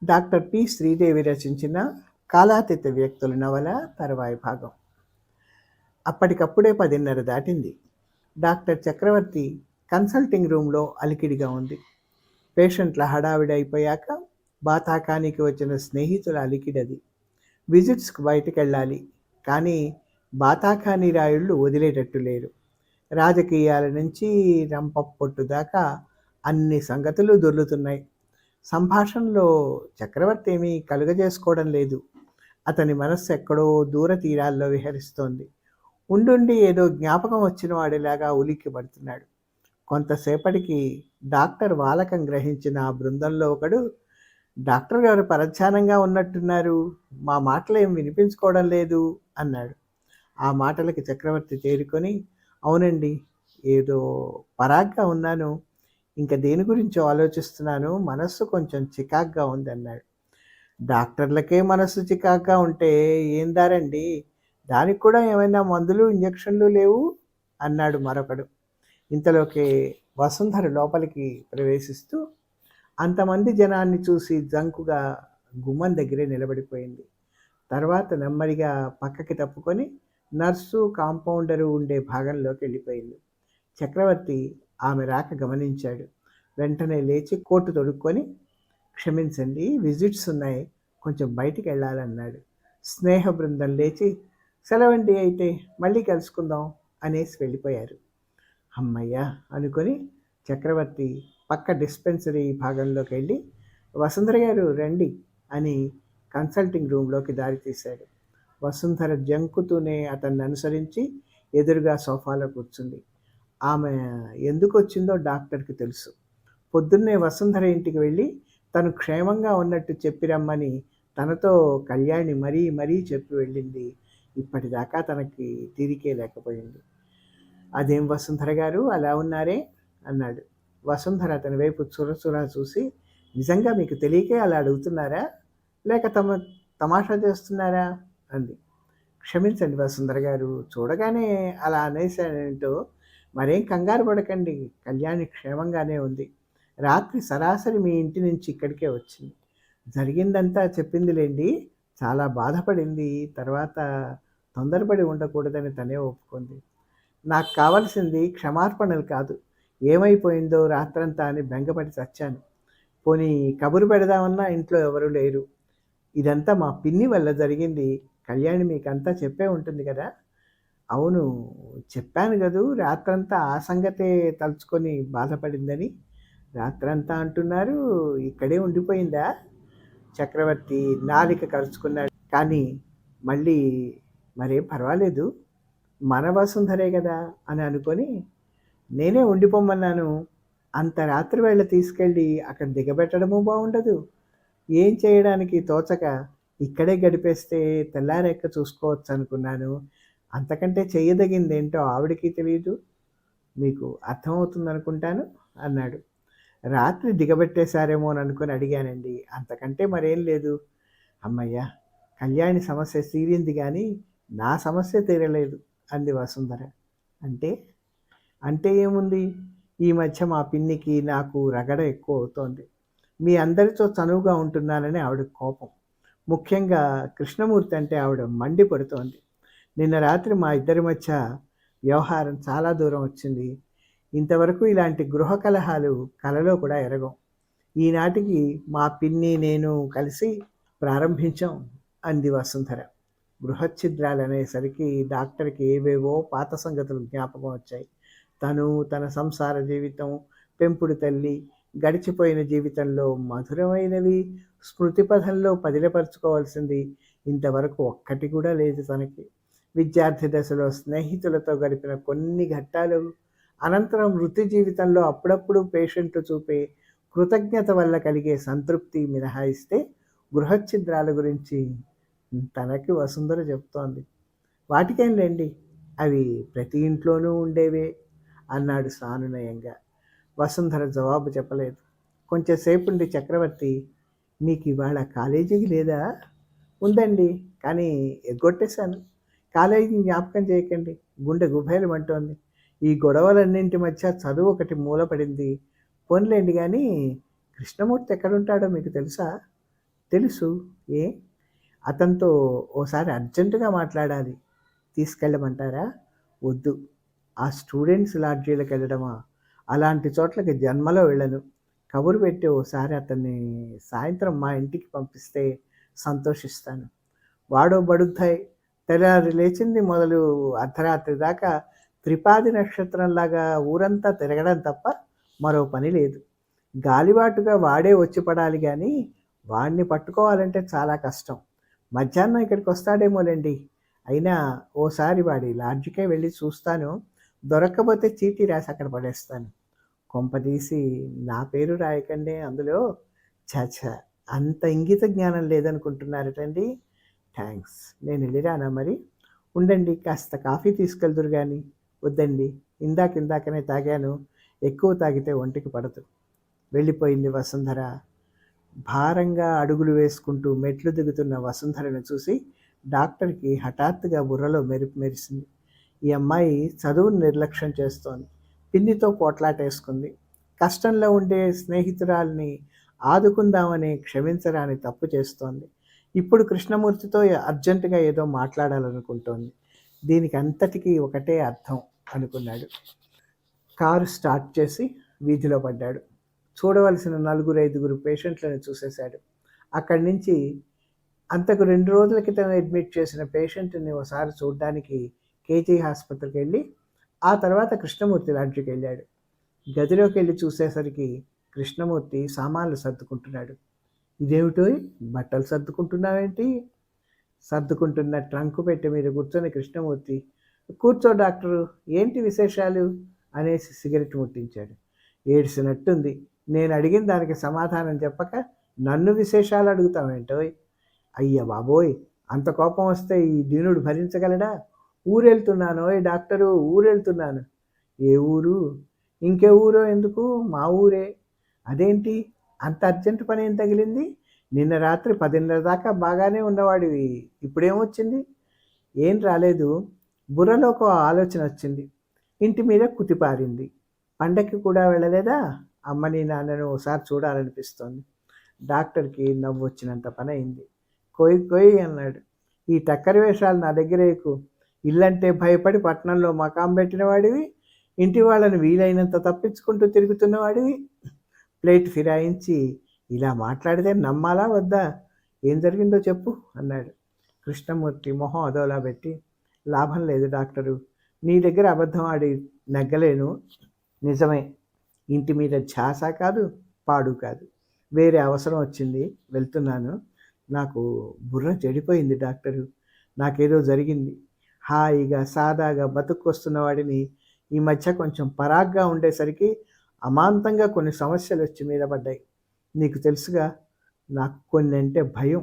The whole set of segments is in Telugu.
Doctor P. శ్రీదేవి రచించిన 'కాలాతీత వ్యక్తులు' నవల తరువాయి భాగం. అప్పటికప్పుడే 10:30 దాటింది. డాక్టర్ చక్రవర్తి కన్సల్టింగ్ రూమ్‌లో అలికిడిగా ఉంది. పేషెంట్ల హడావిడి అయిపోయాక బాతాకానికి వచ్చిన స్నేహితుల అలికిడది. విజిట్స్‌కి బయటికెళ్ళాలి. కానీ బాతాకాని రాయుళ్ళు వదిలేటట్టు లేరు. రాజకీయాల నుంచి రంపపొట్టు దాకా అన్ని సంగతులు దొర్లుతున్నాయి. సంభాషణలో చక్రవర్తి ఏమీ కలుగజేసుకోవడం లేదు. అతని మనస్సు ఎక్కడో దూర తీరాల్లో విహరిస్తోంది. ఉండుండి ఏదో జ్ఞాపకం వచ్చిన వాడిలాగా ఉలిక్కి పడుతున్నాడు. కొంతసేపటికి డాక్టర్ వాలకం గ్రహించిన ఆ బృందంలో ఒకడు, డాక్టర్ గారు పరధ్యానంగా ఉన్నట్టున్నారు, మా మాటలేం వినిపించుకోవడం లేదు అన్నాడు. ఆ మాటలకి చక్రవర్తి తేరుకొని, అవునండి, ఏదో పరాగ్గా ఉన్నాను, ఇంక దేని గురించో ఆలోచిస్తున్నాను, మనస్సు కొంచెం చికాగ్గా ఉందన్నాడు. డాక్టర్లకే మనస్సు చికాగ్గా ఉంటే ఏం దారండి, దానికి కూడా ఏమైనా మందులు ఇంజక్షన్లు లేవు అన్నాడు మరొకడు. ఇంతలోకి వసుంధర లోపలికి ప్రవేశిస్తూ అంతమంది జనాన్ని చూసి జంకుగా గుమ్మం దగ్గరే నిలబడిపోయింది. తర్వాత నెమ్మదిగా పక్కకి తప్పుకొని నర్సు కాంపౌండరు ఉండే భాగంలోకి వెళ్ళిపోయింది. చక్రవర్తి ఆమె రాక గమనించాడు. వెంటనే లేచి కోటు తొడుక్కొని, క్షమించండి, విజిట్స్ ఉన్నాయి, కొంచెం బయటికి వెళ్ళాలన్నాడు. స్నేహ బృందం లేచి, సెలవండి అయితే మళ్ళీ కలుసుకుందాం అనేసి వెళ్ళిపోయారు. అమ్మయ్య అనుకొని చక్రవర్తి పక్క డిస్పెన్సరీ భాగంలోకి వెళ్ళి, వసుంధర గారు రండి అని కన్సల్టింగ్ రూమ్లోకి దారి తీశాడు. వసుంధర జంకుతూనే అతన్ని అనుసరించి ఎదురుగా సోఫాలో కూర్చుంది. ఆమె ఎందుకు వచ్చిందో డాక్టర్కి తెలుసు. పొద్దున్నే వసుంధర ఇంటికి వెళ్ళి తను క్షేమంగా ఉన్నట్టు చెప్పి రమ్మని తనతో కళ్యాణి మరీ మరీ చెప్పి వెళ్ళింది. ఇప్పటిదాకా తనకి తీరికే లేకపోయింది. అదేం వసుంధర గారు అలా ఉన్నారే అన్నాడు. వసుంధర అతని వైపు చురచురా చూసి, నిజంగా మీకు తెలియకే అలా అడుగుతున్నారా, లేక తమాషా చేస్తున్నారా అంది. క్షమించండి వసుంధర గారు, చూడగానే అలా అనేసానేంటో, మరేం కంగారు పడకండి, కళ్యాణి క్షేమంగానే ఉంది. రాత్రి సరాసరి మీ ఇంటి నుంచి ఇక్కడికే వచ్చింది. జరిగిందంతా చెప్పిందిలేండి. చాలా బాధపడింది. తర్వాత తొందరపడి ఉండకూడదని తనే ఒప్పుకుంది. నాకు కావలసింది క్షమార్పణలు కాదు, ఏమైపోయిందో రాత్రంతా అని బెంగపడి చచ్చాను. పోనీ కబురు పెడదామన్నా ఇంట్లో ఎవరూ లేరు. ఇదంతా మా పిన్ని వల్ల జరిగింది. కళ్యాణి మీకంతా చెప్పే ఉంటుంది కదా. అవును, చెప్పాను కదూ, రాత్రంతా ఆ సంగతే తలుచుకొని బాధపడిందని. రాత్రంతా అంటున్నారు, ఇక్కడే ఉండిపోయిందా? చక్రవర్తి నాలిక కరుచుకున్నాడు. కానీ మళ్ళీ, మరేం పర్వాలేదు, మన వసుంధరే కదా అని అనుకొని, నేనే ఉండిపోమన్నాను. అంత రాత్రి వేళ తీసుకెళ్ళి అక్కడ దిగబెట్టడము బాగుండదు. ఏం చేయడానికి తోచక ఇక్కడే గడిపేస్తే తెల్లారెక్క చూసుకోవచ్చు అనుకున్నాను. అంతకంటే చెయ్యదగిందేంటో ఆవిడకి తెలియదు. మీకు అర్థమవుతుందనుకుంటాను అన్నాడు. రాత్రి దిగబెట్టేశారేమో అని అనుకుని అడిగానండి, అంతకంటే మరేం లేదు. అమ్మయ్య, కళ్యాణి సమస్య తీరింది కానీ నా సమస్య తీరలేదు అంది వసుంధర. అంటే అంటే ఏముంది, ఈ మధ్య మా పిన్నికి నాకు రగడ ఎక్కువ అవుతోంది. మీ అందరితో చనువుగా ఉంటున్నానని ఆవిడకి కోపం. ముఖ్యంగా కృష్ణమూర్తి అంటే ఆవిడ మండిపడుతోంది. నిన్న రాత్రి మా ఇద్దరి మధ్య వ్యవహారం చాలా దూరం వచ్చింది. ఇంతవరకు ఇలాంటి గృహ కలహాలు కలలో కూడా ఎరగం. ఈనాటికి మా పిన్ని నేను కలిసి ప్రారంభించాం అంది వసుంధర. బృహచ్ఛిద్రాలనేసరికి డాక్టర్కి ఏవేవో పాత సంగతులు జ్ఞాపకం వచ్చాయి. తను, తన సంసార జీవితం, పెంపుడు తల్లి, గడిచిపోయిన జీవితంలో మధురమైనవి స్మృతిపథంలో పదిలపరుచుకోవాల్సింది ఇంతవరకు ఒక్కటి కూడా లేదు తనకి. విద్యార్థి దశలో స్నేహితులతో గడిపిన కొన్ని ఘట్టాలు, అనంతరం వృత్తి జీవితంలో అప్పుడప్పుడు పేషెంట్లు చూపే కృతజ్ఞత వల్ల కలిగే సంతృప్తి మినహాయిస్తే గృహఛిద్రాల గురించి తనకి వసుంధర చెప్తోంది. వాటికేం లేండి, అవి ప్రతి ఇంట్లోనూ ఉండేవే అన్నాడు సానునయంగా. వసుంధర జవాబు చెప్పలేదు. కొంచెంసేపుండి చక్రవర్తి, మీకు ఇవాళ కాలేజీకి లేదా? ఉందండి, కానీ ఎగ్గొట్టేశాను. కాలేజీని జ్ఞాపకం చేయకండి, గుండె గుబేలమంటోంది. ఈ గొడవలన్నింటి మధ్య చదువు ఒకటి మూలపడింది. పోన్లేండి కానీ, కృష్ణమూర్తి ఎక్కడుంటాడో మీకు తెలుసా? తెలుసు. ఏ? అతనితో ఓసారి అర్జెంటుగా మాట్లాడాలి. తీసుకెళ్ళమంటారా? వద్దు. ఆ స్టూడెంట్స్ లాడ్జీలకెళ్ళడమా? అలాంటి చోట్లకి జన్మలో వెళ్ళను. కబురు పెట్టి ఓసారి అతన్ని సాయంత్రం మా ఇంటికి పంపిస్తే సంతోషిస్తాను. వాడో బడుద్దాయ్. తెల్లారి లేచింది మొదలు అర్ధరాత్రి దాకా త్రిపాది నక్షత్రంలాగా ఊరంతా తిరగడం తప్ప మరో పని లేదు. గాలివాటుగా వాడే వచ్చి పడాలి గానీ, వాడిని పట్టుకోవాలంటే చాలా కష్టం. మధ్యాహ్నం ఇక్కడికొస్తాడేమోలెండి. అయినా ఓసారి వాడి లాడ్జికే వెళ్ళి చూస్తాను. దొరక్కపోతే చీటీ రాసి అక్కడ పడేస్తాను. కొంపదీసి నా పేరు రాయకండే అందులో. ఛ! అంత ఇంగిత జ్ఞానం లేదనుకుంటున్నారటండి. థాంక్స్. నేనెళ్ళిరానా మరి? ఉండండి, కాస్త కాఫీ తీసుకెళ్దురు గాని. వద్దండి. ఇందాకనే తాగాను. ఎక్కువ తాగితే ఒంటికి పడదు. వెళ్ళిపోయింది వసుంధర. భారంగా అడుగులు వేసుకుంటూ మెట్లు దిగుతున్న వసుంధరను చూసి డాక్టర్కి హఠాత్తుగా బుర్రలో మెరుపు మెరిసింది. ఈ అమ్మాయి చదువును నిర్లక్ష్యం చేస్తోంది. పిన్నితో పోట్లాటేసుకుంది. కష్టంలో ఉండే స్నేహితురాల్ని ఆదుకుందామని క్షమించరాని తప్పు చేస్తోంది. ఇప్పుడు కృష్ణమూర్తితో అర్జెంటుగా ఏదో మాట్లాడాలనుకుంటోంది. దీనికి అంతటికీ ఒకటే అర్థం అనుకున్నాడు. కారు స్టార్ట్ చేసి వీధిలో పడ్డాడు. చూడవలసిన 4-5 పేషెంట్లను చూసేశాడు. అక్కడి నుంచి అంతకు 2 రోజుల క్రితం అడ్మిట్ చేసిన పేషెంట్ని ఒకసారి చూడ్డానికి కేజీ ఆసుపత్రికి వెళ్ళి ఆ తర్వాత కృష్ణమూర్తి లాడ్జికి వెళ్ళాడు. గదిలోకి వెళ్ళి చూసేసరికి కృష్ణమూర్తి సామాన్లు సర్దుకుంటున్నాడు. ఇదేమిటో బట్టలు సర్దుకుంటున్నావేంటి? సర్దుకుంటున్న ట్రంకు పెట్టె మీద కూర్చొని కృష్ణమూర్తి, కూర్చో డాక్టరు, ఏంటి విశేషాలు అనేసి సిగరెట్ ముట్టించాడు. ఏడ్చినట్టుంది. నేను అడిగిన దానికి సమాధానం చెప్పక నన్ను విశేషాలు అడుగుతావేంటోయ్? అయ్య బాబోయ్, అంత కోపం వస్తే ఈ దీనుడు భరించగలడా? ఊరెళ్తున్నానోయ్ డాక్టరు, ఊరెళ్తున్నాను. ఏ ఊరు? ఇంకే ఊరో ఎందుకు, మా ఊరే. అదేంటి అంత అర్జెంటు పని ఏం తగిలింది? నిన్న రాత్రి 10:30 దాకా బాగానే ఉన్నవాడివి, ఇప్పుడేమొచ్చింది? ఏం రాలేదు. బుర్రలోకి ఆలోచన వచ్చింది. ఇంటి మీద కుతిపారింది. పండక్కి కూడా వెళ్ళలేదా? అమ్మని నాన్నను ఓసారి చూడాలనిపిస్తోంది. డాక్టర్కి నవ్వు వచ్చినంత పని అయింది. కొయ్ కొయ్ అన్నాడు. ఈ టక్కరి వేషాలు నా దగ్గర ఎక్కువ. ఇల్లంటే భయపడి పట్టణంలో మకాం పెట్టిన వాడివి, ఇంటి వాళ్ళని వీలైనంత తప్పించుకుంటూ తిరుగుతున్నవాడివి. ప్లేట్ ఫిరాయించి ఇలా మాట్లాడితే నమ్మాలా వద్దా? ఏం జరిగిందో చెప్పు అన్నాడు. కృష్ణమూర్తి మొహం అదోలా పెట్టి, లాభం లేదు డాక్టరు, నీ దగ్గర అబద్ధం ఆడి నెగ్గలేను. నిజమే. ఇంటి మీద ఝాస కాదు, పాడు కాదు. వేరే అవసరం వచ్చింది, వెళ్తున్నాను. నాకు బుర్ర చెడిపోయింది డాక్టరు. నాకేదో జరిగింది. హాయిగా సాదాగా బతుకొస్తున్న వాడిని ఈ మధ్య కొంచెం పరాగ్గా ఉండేసరికి అమాంతంగా కొన్ని సమస్యలు వచ్చి మీద పడ్డాయి. నీకు తెలుసుగా, నాకు కొన్ని అంటే భయం.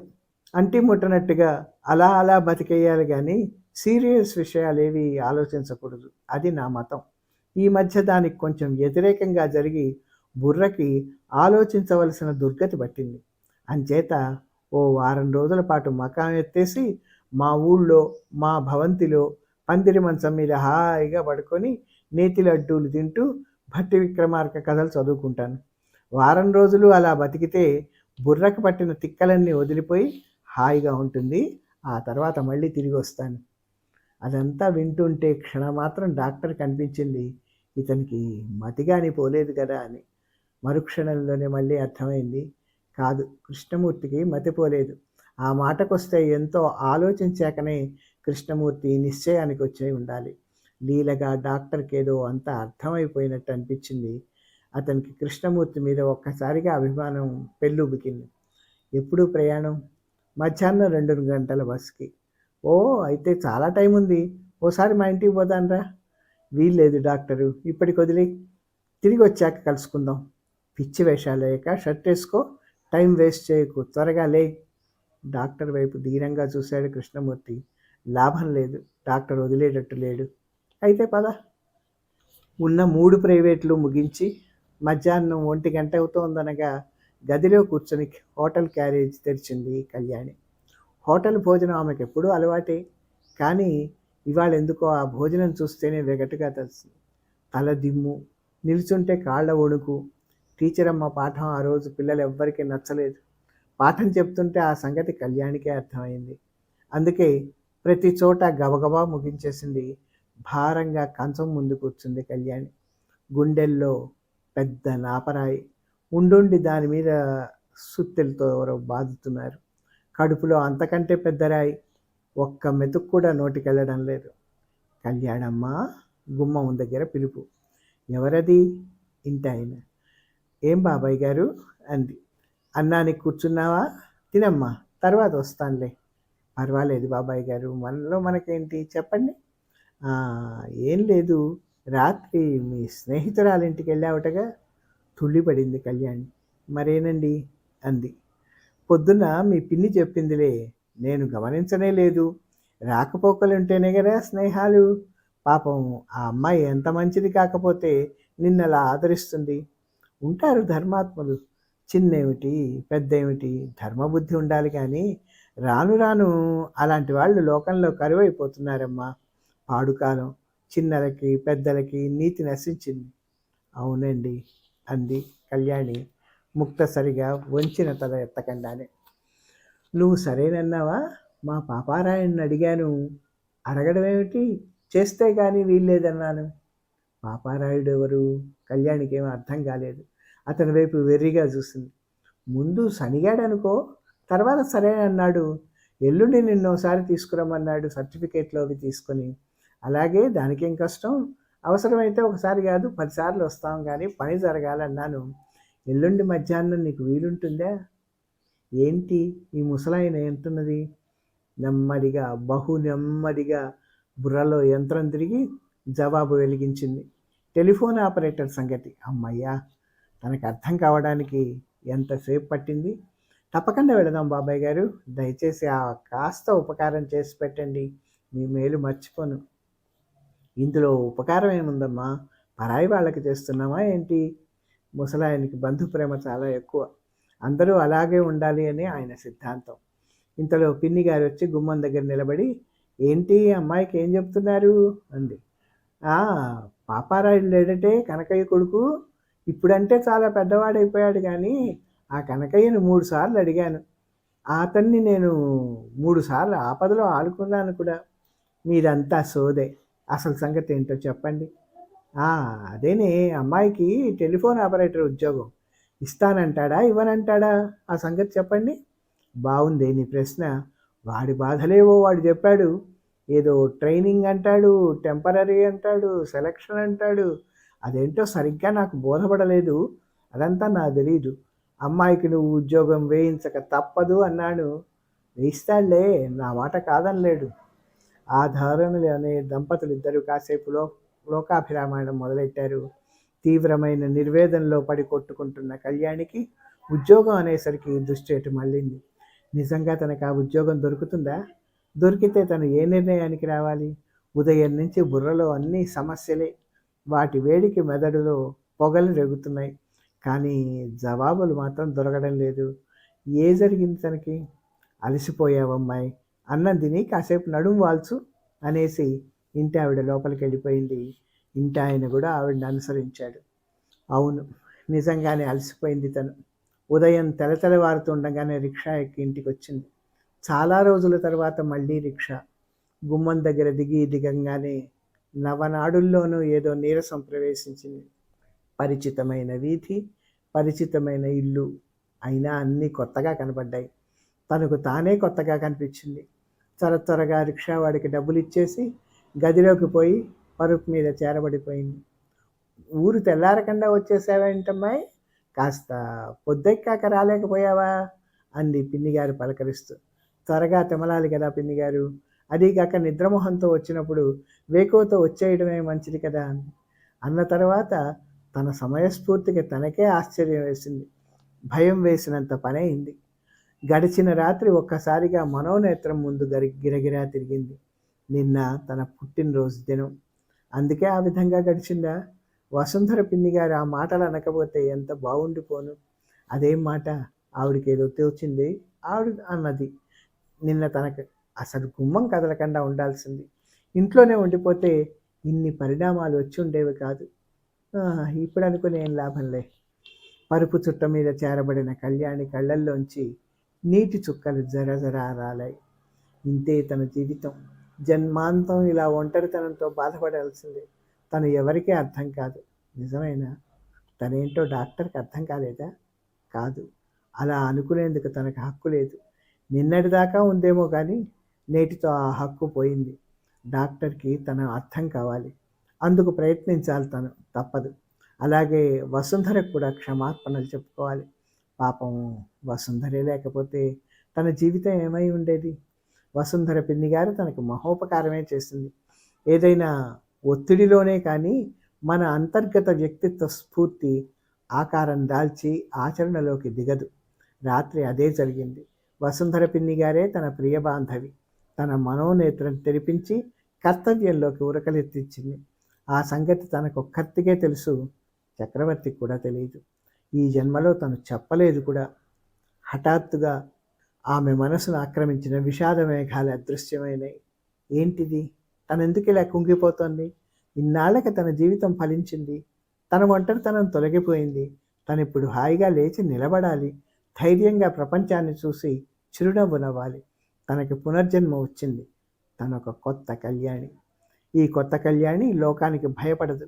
అంటి ముట్టనట్టుగా అలా బతికేయాలి కానీ సీరియస్ విషయాలేవి ఆలోచించకూడదు. అది నా మతం. ఈ మధ్య దానికి కొంచెం వ్యతిరేకంగా జరిగి బుర్రకి ఆలోచించవలసిన దుర్గతి పట్టింది. అంచేత ఓ వారం రోజుల పాటు మకాం ఎత్తేసి మా ఊళ్ళో మా భవంతిలో పందిరి మంచం మీద హాయిగా పడుకొని నేతి లడ్డూలు తింటూ భట్టి విక్రమార్క కథలు చదువుకుంటాను. వారం రోజులు అలా బతికితే బుర్రకు పట్టిన తిక్కలన్నీ వదిలిపోయి హాయిగా ఉంటుంది. ఆ తర్వాత మళ్ళీ తిరిగి వస్తాను. అదంతా వింటుంటే క్షణమాత్రం డాక్టర్ కనిపించింది, ఇతనికి మతిగాని పోలేదు కదా అని. మరుక్షణంలోనే మళ్ళీ అర్థమైంది, కాదు, కృష్ణమూర్తికి మతిపోలేదు. ఆ మాటకొస్తే ఎంతో ఆలోచించాకనే కృష్ణమూర్తి నిశ్చయానికి వచ్చే ఉండాలి. లీలగా డాక్టర్కి ఏదో అంతా అర్థమైపోయినట్టు అనిపించింది. అతనికి కృష్ణమూర్తి మీద ఒక్కసారిగా అభిమానం పెళ్ళుబికింది. ఎప్పుడు ప్రయాణం? మధ్యాహ్నం 2 గంటల బస్కి. ఓ, అయితే చాలా టైం ఉంది. ఓసారి మా ఇంటికి పోదాన్రా. వీల్లేదు డాక్టరు, ఇప్పటికి వదిలి, తిరిగి వచ్చాక కలుసుకుందాం. పిచ్చి వేషాలేక షర్ట్ వేసుకో, టైం వేస్ట్ చేయకు, త్వరగా లే. డాక్టర్ వైపు ధీరంగా చూశాడు కృష్ణమూర్తి. లాభం లేదు, డాక్టర్ వదిలేటట్టు లేడు. అయితే పద. ఉన్న 3 ప్రైవేట్లు ముగించి మధ్యాహ్నం 1 గంట అవుతోందనగా గదిలో కూర్చొని హోటల్ క్యారేజ్ తెరిచింది కళ్యాణి. హోటల్ భోజనం ఆమెకు ఎప్పుడూ అలవాటే. కానీ ఇవాళ ఎందుకో ఆ భోజనం చూస్తేనే వెగటుగా తెలిసింది. తల దిమ్ము, నిల్చుంటే కాళ్ళ వణుకు. టీచర్ అమ్మ పాఠం ఆ రోజు పిల్లలు ఎవ్వరికీ నచ్చలేదు. పాఠం చెప్తుంటే ఆ సంగతి కళ్యాణికే అర్థమైంది. అందుకే ప్రతి చోట గబగబా ముగించేసింది. భారంగా కంచం ముందు కూర్చుంది కళ్యాణి. గుండెల్లో పెద్ద నాపరాయి. ఉండుండి దాని మీద సుత్తెలతో ఎవరో బాదుతున్నారు. కడుపులో అంతకంటే పెద్ద రాయి. ఒక్క మెతుకు కూడా నోటికెళ్ళడం లేదు. కళ్యాణమ్మా! గుమ్మం దగ్గర పిలుపు. ఎవరది? ఇంటాయన. ఏం బాబాయ్ గారు అంది. అన్నానికి కూర్చున్నావా? తినమ్మా, తర్వాత వస్తానులే. పర్వాలేదు బాబాయ్ గారు, మనలో మనకేంటి చెప్పండి. "ఆ, ఏం లేదు, రాత్రి మీ స్నేహితురాలింటికి వెళ్ళావటగా?" తుళ్ళిపడింది కళ్యాణి. మరేనండి అంది. పొద్దున్న మీ పిన్ని చెప్పిందిలే, నేను గమనించనే లేదు. రాకపోకలుంటేనే కదా స్నేహాలు. పాపం ఆ అమ్మాయి ఎంత మంచిది కాకపోతే నిన్నలా ఆదరిస్తుంది. ఉంటారు ధర్మాత్ములు. చిన్నేమిటి, పెద్దేమిటి, ధర్మబుద్ధి ఉండాలి కానీ రాను రాను అలాంటి వాళ్ళు లోకంలో కరువైపోతున్నారమ్మా. పాడుకాలం చిన్నలకి పెద్దలకి నీతి నశించింది. అవునండి అంది కళ్యాణి ముక్తసరిగా వంచిన తల ఎత్తకుండానే. నువ్వు సరేనన్నావా? మా పాపారాయుణ్ణి అడిగాను. అడగడమేమిటి, చేస్తే కానీ వీల్లేదన్నాను. పాపారాయుడు ఎవరు? కళ్యాణికేమీ అర్థం కాలేదు. అతని వైపు వెర్రిగా చూసింది. ముందు సనిగాడనుకో, తర్వాత సరే అన్నాడు. ఎల్లుండి నిన్నోసారి తీసుకురమ్మన్నాడు సర్టిఫికేట్లు అవి తీసుకొని. అలాగే, దానికేం కష్టం. అవసరమైతే ఒకసారి కాదు 10 సార్లు వస్తాం కానీ పని జరగాలన్నాను. ఎల్లుండి మధ్యాహ్నం నీకు వీలుంటుందా? ఏంటి ఈ ముసలాయన ఎంతున్నది? నెమ్మదిగా, బహు నెమ్మదిగా బుర్రలో యంత్రం తిరిగి జవాబు వెలిగించింది. టెలిఫోన్ ఆపరేటర్ సంగతి. అమ్మయ్యా, తనకు అర్థం కావడానికి ఎంతసేపు పట్టింది. తప్పకుండా వెళదాం బాబాయ్ గారు, దయచేసి ఆ కాస్త ఉపకారం చేసి పెట్టండి, మీ మేలు మర్చిపోను. ఇందులో ఉపకారం ఏముందమ్మా, పరాయి వాళ్ళకి చేస్తున్నామా ఏంటి? ముసలాయనికి బంధుప్రేమ చాలా ఎక్కువ. అందరూ అలాగే ఉండాలి అని ఆయన సిద్ధాంతం. ఇంతలో పిన్ని గారు వచ్చి గుమ్మం దగ్గర నిలబడి, ఏంటి అమ్మాయికి ఏం చెప్తున్నారు అంది. "ఆ, పాపారాయుడు లేడటే కనకయ్య కొడుకు. ఇప్పుడంటే చాలా పెద్దవాడైపోయాడు కానీ ఆ కనకయ్యను 3 సార్లు అడిగాను. అతన్ని నేను 3 సార్లు ఆపదలో ఆదుకున్నాను కూడా. మీదంతా సోదే. అసలు సంగతి ఏంటో చెప్పండి." "ఆ, అదేనే, అమ్మాయికి టెలిఫోన్ ఆపరేటర్ ఉద్యోగం ఇస్తానంటాడా ఇవ్వనంటాడా, ఆ సంగతి చెప్పండి." బాగుంది నీ ప్రశ్న. వాడి బాధలేవో వాడు చెప్పాడు. ఏదో ట్రైనింగ్ అంటాడు, టెంపరరీ అంటాడు, సెలక్షన్ అంటాడు. అదేంటో సరిగ్గా నాకు బోధపడలేదు. అదంతా నాకు తెలీదు. అమ్మాయికి నువ్వు ఉద్యోగం వేయించక తప్పదు అన్నాడు. వేయిస్తాడులే, నా మాట కాదనలేడు. ఆ ధోరణిలోనే దంపతులిద్దరూ కాసేపులో లోకాభిరామాయణం మొదలెట్టారు. తీవ్రమైన నిర్వేదంలో పడి కొట్టుకుంటున్న కళ్యాణికి ఉద్యోగం అనేసరికి దృష్టి మళ్ళింది. నిజంగా తనకు ఆ ఉద్యోగం దొరుకుతుందా? దొరికితే తను ఏ నిర్ణయానికి రావాలి? ఉదయం నుంచి బుర్రలో అన్ని సమస్యలే. వాటి వేడికి మెదడులో పొగలు రేగుతున్నాయి. కానీ జవాబులు మాత్రం దొరకడం లేదు. ఏ జరిగింది తనకి? అలసిపోయావమ్మాయి, అన్నం తిని కాసేపు నడుము వాల్చు అనేసి ఇంటి ఆవిడ లోపలికి వెళ్ళిపోయింది. ఇంటి ఆయన కూడా ఆవిడని అనుసరించాడు. అవును, నిజంగానే అలసిపోయింది తను. ఉదయం తెల్లవారుతుండగానే రిక్షా ఎక్కి ఇంటికి వచ్చింది. చాలా రోజుల తర్వాత మళ్ళీ రిక్షా. గుమ్మం దగ్గర దిగంగానే నవనాడుల్లోనూ ఏదో నీరసం ప్రవేశించింది. పరిచితమైన వీధి, పరిచితమైన ఇల్లు, అయినా అన్నీ కొత్తగా కనబడ్డాయి. తనకు తానే కొత్తగా కనిపించింది. త్వరగా రిక్షావాడికి డబ్బులు ఇచ్చేసి గదిలోకి పోయి పరుపు మీద చేరబడిపోయింది. ఊరు తెల్లారకుండా వచ్చేసావేంటమ్మాయి, కాస్త పొద్దెక్కాక రాలేకపోయావా అంది పిన్నిగారు పలకరిస్తూ. త్వరగా తెమలాలి కదా పిన్నిగారు, అదీగాక నిద్రమోహంతో వచ్చినప్పుడు వేకువతో వచ్చేయడమే మంచిది కదా అన్న తర్వాత తన సమయస్ఫూర్తికి తనకే ఆశ్చర్యం వేసింది. భయం వేసినంత పని అయింది. గడిచిన రాత్రి ఒక్కసారిగా మనోనేత్రం ముందు గిరగిరా తిరిగింది. నిన్న తన పుట్టినరోజు దినం. అందుకే ఆ విధంగా గడిచిందా? వసుంధర పిన్నిగారు ఆ మాటలు అనకపోతే ఎంత బాగుండిపోను. అదేం మాట, ఆవిడకి ఏదో తోచింది. ఆవిడ అన్నది, నిన్న తనకు అసలు గుమ్మం కదలకుండా ఉండాల్సింది. ఇంట్లోనే ఉండిపోతే ఇన్ని పరిణామాలు వచ్చి ఉండేవి కాదు. ఇప్పుడు అనుకుని ఏం లాభంలే. పరుపు చుట్ట మీద చేరబడిన కళ్యాణి కళ్ళల్లోంచి నీటి చుక్కలు జరజరా రాలాయి. ఇంతే తన జీవితం. జన్మాంతం ఇలా ఒంటరితనంతో బాధపడాల్సిందే. తను ఎవరికీ అర్థం కాదు. నిజమేనా? తనేంటో డాక్టర్కి అర్థం కాలేదా? కాదు. అలా అనుకునేందుకు తనకు హక్కు లేదు. నిన్నటిదాకా ఉందేమో కానీ నేటితో ఆ హక్కు పోయింది. డాక్టర్కి తన అర్థం కావాలి. అందుకు ప్రయత్నించాలి తను. తప్పదు. అలాగే వసుంధరకు కూడా క్షమాపణలు చెప్పుకోవాలి. పాపం వసుంధరే లేకపోతే తన జీవితం ఏమై ఉండేది? వసుంధర పిన్ని గారు తనకు మహోపకారమే చేసింది. ఏదైనా ఒత్తిడిలోనే కానీ మన అంతర్గత వ్యక్తిత్వ స్ఫూర్తి ఆకారం దాల్చి ఆచరణలోకి దిగదు. రాత్రి అదే జరిగింది. వసుంధర పిన్ని గారే తన ప్రియ బాంధవి. తన మనోనేత్రం తెరిపించి కర్తవ్యంలోకి ఉరకలెత్తించింది. ఆ సంగతి తనకొక్కర్తికే తెలుసు. చక్రవర్తికి కూడా తెలియదు. ఈ జన్మలో తను చెప్పలేదు కూడా. హఠాత్తుగా ఆమె మనసును ఆక్రమించిన విషాద మేఘాలు అదృశ్యమైనాయి. ఏంటిది? తనెందుకు ఇలా కుంగిపోతోంది? ఇన్నాళ్ళకి తన జీవితం ఫలించింది. తన ఒంటరితనం తొలగిపోయింది. తనిప్పుడు హాయిగా లేచి నిలబడాలి. ధైర్యంగా ప్రపంచాన్ని చూసి చిరునవ్వు నవ్వాలి. తనకి పునర్జన్మ వచ్చింది. తనొక కొత్త కళ్యాణి. ఈ కొత్త కళ్యాణి లోకానికి భయపడదు.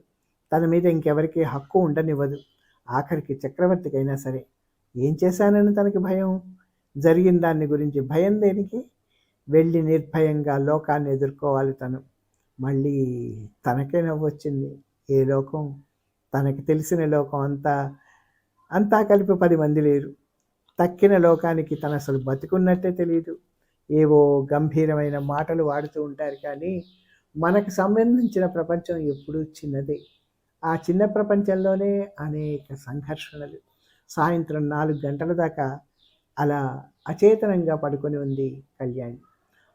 తన మీద ఇంకెవరికీ హక్కు ఉండనివ్వదు. ఆఖరికి చక్రవర్తికైనా సరే. ఏం చేశానని తనకి భయం? జరిగిన దాన్ని గురించి భయం దేనికి? వెళ్ళి నిర్భయంగా లోకాన్ని ఎదుర్కోవాలి తను. మళ్ళీ తనకే నవ్వొచ్చింది. ఏ లోకం? తనకి తెలిసిన లోకం అంతా కలిపి 10 మంది లేరు. తక్కిన లోకానికి తను అసలు బతికున్నట్టే తెలియదు. ఏవో గంభీరమైన మాటలు వాడుతూ ఉంటారు కానీ మనకు సంబంధించిన ప్రపంచం ఎప్పుడూ చిన్నదే. ఆ చిన్న ప్రపంచంలోనే అనేక సంఘర్షణలు. సాయంత్రం 4 గంటల దాకా అలా అచేతనంగా పడుకొని ఉంది కళ్యాణి.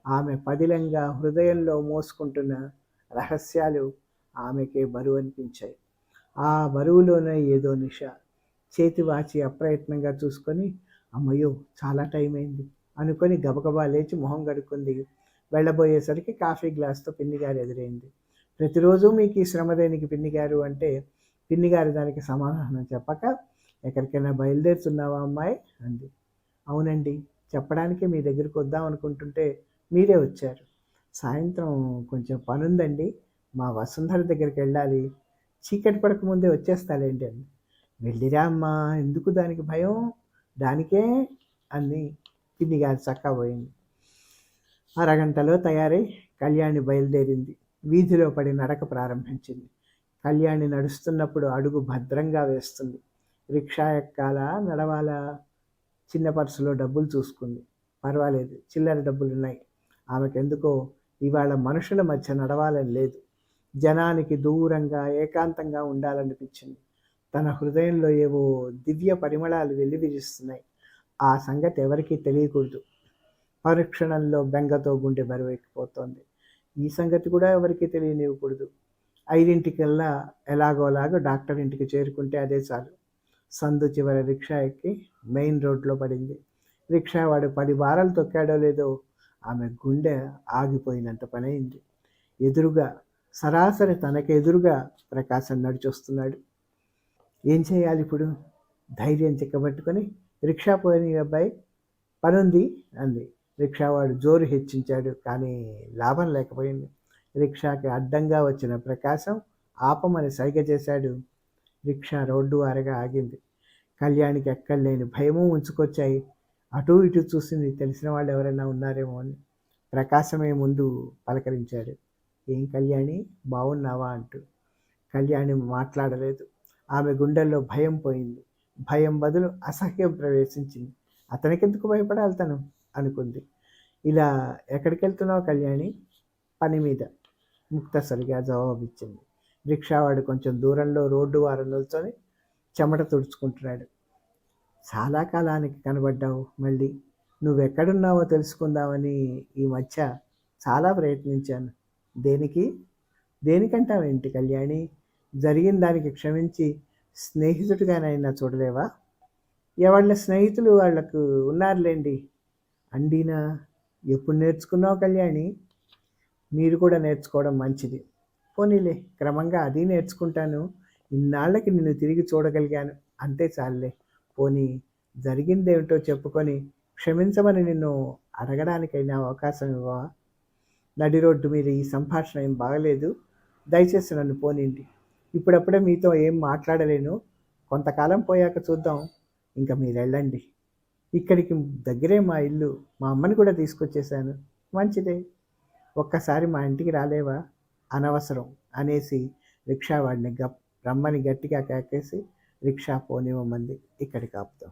ఆమె పదిలంగా హృదయంలో మోసుకుంటున్న రహస్యాలు ఆమెకే బరువు అనిపించాయి. ఆ బరువులోనే ఏదో నిష. చేతివాచి అప్రయత్నంగా చూసుకొని అమ్మయ్యో చాలా టైం అయింది అనుకొని గబగబా లేచి మొహం కడుక్కుంది. వెళ్ళబోయేసరికి కాఫీ గ్లాస్తో పిన్నిగారు ఎదురైంది. ప్రతిరోజు మీకు ఈ శ్రమ దేనికి పిన్నిగారు అంటే పిన్నిగారు దానికి సమాధానం చెప్పక ఎక్కడికైనా బయలుదేరుతున్నావా అమ్మాయి అంది. అవునండి, చెప్పడానికి మీ దగ్గరికి వద్దాం అనుకుంటుంటే మీరే వచ్చారు. సాయంత్రం కొంచెం పనుందండి, మా వసుంధర దగ్గరికి వెళ్ళాలి. చీకటి పడకముందే వచ్చేస్తాలేండి అంది. వెళ్ళిరా అమ్మా, ఎందుకు దానికి భయం? దానికే అంది. పిన్నిగారు చక్కా పోయింది. అరగంటలో తయారై కళ్యాణి బయలుదేరింది. వీధిలో పడి నడక ప్రారంభించింది. కళ్యాణి నడుస్తున్నప్పుడు అడుగు భద్రంగా వేస్తుంది. రిక్షా ఎక్కాలా నడవాలా? చిన్న పర్సులో డబ్బులు చూసుకుంది. పర్వాలేదు, చిల్లర డబ్బులున్నాయి. ఆమెకెందుకో ఇవాళ మనుషుల మధ్య నడవాలని లేదు. జనానికి దూరంగా ఏకాంతంగా ఉండాలనిపించింది. తన హృదయంలో ఏవో దివ్య పరిమళాలు వెల్లివిరుస్తున్నాయి. ఆ సంగతి ఎవరికీ తెలియకూడదు. పరీక్షణంలో బెంగతో గుండె బరువెక్కిపోతోంది. ఈ సంగతి కూడా ఎవరికీ తెలియనివ్వకూడదు. 5ంటికల్లా ఎలాగోలాగో డాక్టర్ ఇంటికి చేరుకుంటే అదే చాలు. సందు చివర రిక్షా ఎక్కి మెయిన్ రోడ్లో పడింది. రిక్షావాడు 10 వారాలు తొక్కాడో లేదో ఆమె గుండె ఆగిపోయినంత పనైంది. ఎదురుగా సరాసరి తనకు ఎదురుగా ప్రకాశం నడిచొస్తున్నాడు. ఏం చేయాలి ఇప్పుడు? ధైర్యం చిక్కబట్టుకొని రిక్షా పోయిన అబ్బాయి, పనుంది అంది. రిక్షావాడు జోరు హెచ్చించాడు కానీ లాభం లేకపోయింది. రిక్షాకి అడ్డంగా వచ్చిన ప్రకాశం ఆపమని సైగ చేశాడు. రిక్షా రోడ్డు వారగా ఆగింది. కళ్యాణికి ఎక్కడలేని భయము ఉంచుకొచ్చాయి. అటూ ఇటూ చూసింది, తెలిసిన వాళ్ళు ఎవరైనా ఉన్నారేమో అని. ప్రకాశమే ముందు పలకరించాడు. ఏం కళ్యాణి, బాగున్నావా అంటూ. కళ్యాణి మాట్లాడలేదు. ఆమె గుండెల్లో భయం పోయింది. భయం బదులు అసహ్యం ప్రవేశించింది. అతనికెందుకు భయపడాలి తను అనుకుంది. ఇలా ఎక్కడికి వెళ్తున్నావు కళ్యాణి? పని మీద ముక్తసరిగా జవాబిచ్చింది. రిక్షావాడు కొంచెం దూరంలో రోడ్డు వారు నిల్చొని చెమట తుడుచుకుంటున్నాడు. చాలా కాలానికి కనబడ్డావు మళ్ళీ. నువ్వెక్కడున్నావో తెలుసుకుందామని ఈ మధ్య చాలా ప్రయత్నించాను. దేనికి? దేనికంటావేంటి కళ్యాణి? జరిగిన దానికి క్షమించి స్నేహితుడిగానైనా చూడలేవా? ఎవళ్ళ స్నేహితులు వాళ్లకు ఉన్నారులేండి. అండినా ఎప్పుడు నేర్చుకున్నావు కళ్యాణి? మీరు కూడా నేర్చుకోవడం మంచిది. పోనీలే, క్రమంగా అది నేర్చుకుంటాను. ఇన్నాళ్ళకి నిన్ను తిరిగి చూడగలిగాను, అంతే చాలులే. పోనీ జరిగిందేమిటో చెప్పుకొని క్షమించమని నిన్ను అడగడానికైనా అవకాశం ఇవ్వవా? నడి రోడ్డు మీద ఈ సంభాషణ ఏం బాగలేదు. దయచేసి నన్ను పోనీండి. ఇప్పుడప్పుడే మీతో ఏం మాట్లాడలేను. కొంతకాలం పోయాక చూద్దాం. ఇంక మీరెళ్ళండి. ఇక్కడికి దగ్గరే మా ఇల్లు. మా అమ్మని కూడా తీసుకొచ్చేశాను. మంచిదే. ఒక్కసారి మా ఇంటికి రాలేవా? అనవసరం అనేసి రిక్షావాడిని రమ్మని గట్టిగా కేకేసి రిక్షా పోనివ్వమంది. ఇక్కడికి ఆపుతాం.